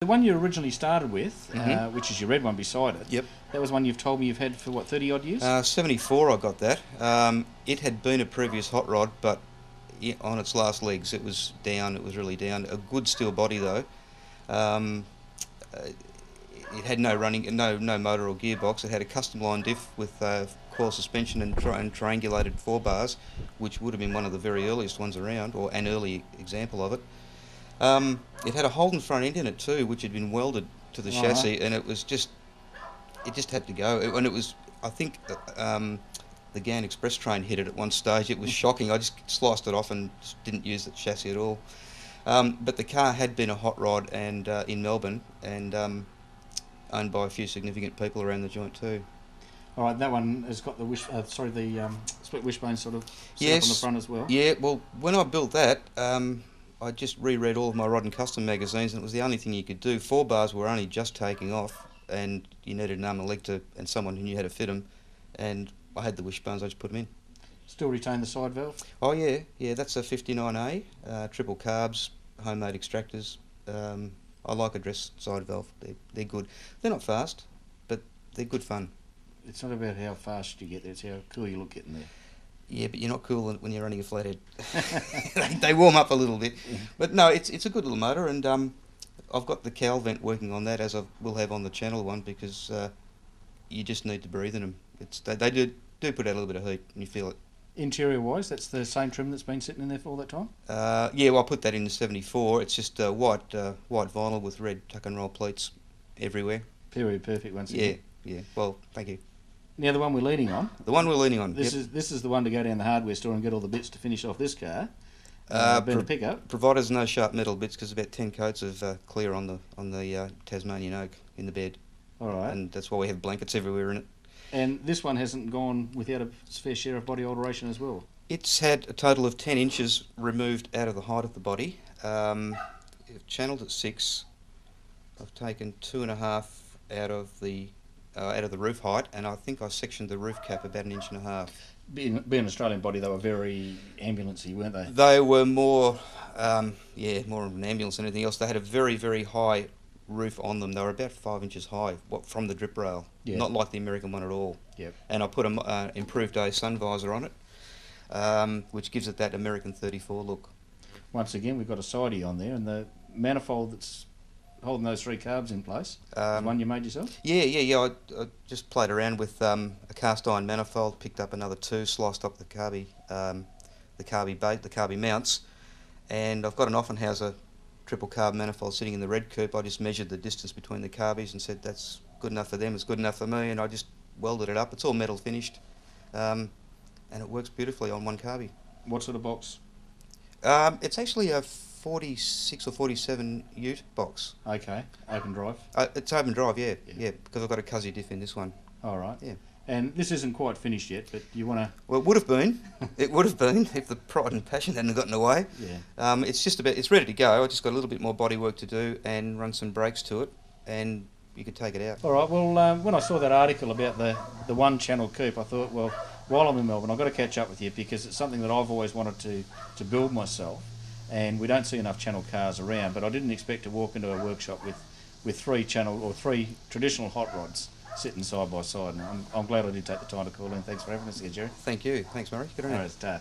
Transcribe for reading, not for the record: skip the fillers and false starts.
The one you originally started with, which is your red one beside it, Yep. that was one you've told me you've had for what, 30 odd years? 74 I got that. It had been a previous hot rod, but on its last legs it was down, it was really down. A good steel body though. It had no running, no motor or gearbox. It had a custom line diff with coil suspension and triangulated 4 bars, which would have been one of the very earliest ones around, or an early example of it. It had a Holden front end in it too, which had been welded to the chassis, and it just had to go. And it was, I think, the Gan Express train hit it at one stage. It was shocking. I just sliced it off and just didn't use the chassis at all. But the car had been a hot rod and in Melbourne, and owned by a few significant people around the joint too. All right, that one has got the split wishbone sort of set up on the front as well. Yeah, well, when I built that, I just reread all of my Rod and Custom magazines, and it was the only thing you could do. 4 bars were only just taking off, and you needed an arm and leg and someone who knew how to fit them. And I had the wishbones, I just put them in. Still retain the side valve? Oh yeah, that's a 59A, triple carbs, homemade extractors. I like a dress side valve. They're good. They're not fast, but they're good fun. It's not about how fast you get there; it's how cool you look getting there. Yeah, but you're not cool when you're running a flathead. They warm up a little bit. But no, it's a good little motor, and I've got the cowl vent working on that, as I will have on the Channel one, because you just need to breathe in them. They do put out a little bit of heat, and you feel it. Interior-wise, that's the same trim that's been sitting in there for all that time? Yeah, well, I put that in the 74. It's just white vinyl with red tuck and roll pleats everywhere. Period perfect once again. Yeah. Well, thank you. Now the one we're leaning on. The one we're leaning on. This is the one to go down the hardware store and get all the bits to finish off this car. Being a pickup. Provided no sharp metal bits, because about 10 coats of clear on the Tasmanian oak in the bed. All right. And that's why we have blankets everywhere in it. And this one hasn't gone without a fair share of body alteration as well? It's had a total of 10 inches removed out of the height of the body. Channeled at 6. I've taken 2.5 out of the roof height, and I think I sectioned the roof cap about 1.5 inches. Being an Australian body, they were very ambulance-y, weren't they? They were more of an ambulance than anything else. They had a very, very high roof on them. They were about 5 inches high from the drip rail, not like the American one at all. Yep. And I put an improved A sun visor on it, which gives it that American 34 look. Once again, we've got a sidey on there, and the manifold that's holding those 3 carbs in place, the one you made yourself? Yeah. I just played around with a cast iron manifold, picked up another 2, sliced up the carby mounts, and I've got an Offenhauser triple carb manifold sitting in the red coupe. I just measured the distance between the carbies and said that's good enough for them, it's good enough for me, and I just welded it up. It's all metal finished, and it works beautifully on one carby. What sort of box? It's actually a 46 or 47 ute box. Okay, open drive? It's open drive, yeah, because I've got a Cuzzy diff in this one. All right. Yeah. And this isn't quite finished yet, but you want to... Well, it would have been. It would have been if the pride and passion hadn't gotten away. Yeah. It's ready to go. I just got a little bit more body work to do and run some brakes to it, and you could take it out. All right. Well, when I saw that article about the one channel coupe, I thought, well, while I'm in Melbourne, I've got to catch up with you, because it's something that I've always wanted to build myself, and we don't see enough channel cars around. But I didn't expect to walk into a workshop with 3 traditional hot rods sitting side by side, and I'm glad I did take the time to call in. Thanks for having us here, Gerry. Thank you. Thanks, Murray. Good on you. All right, start.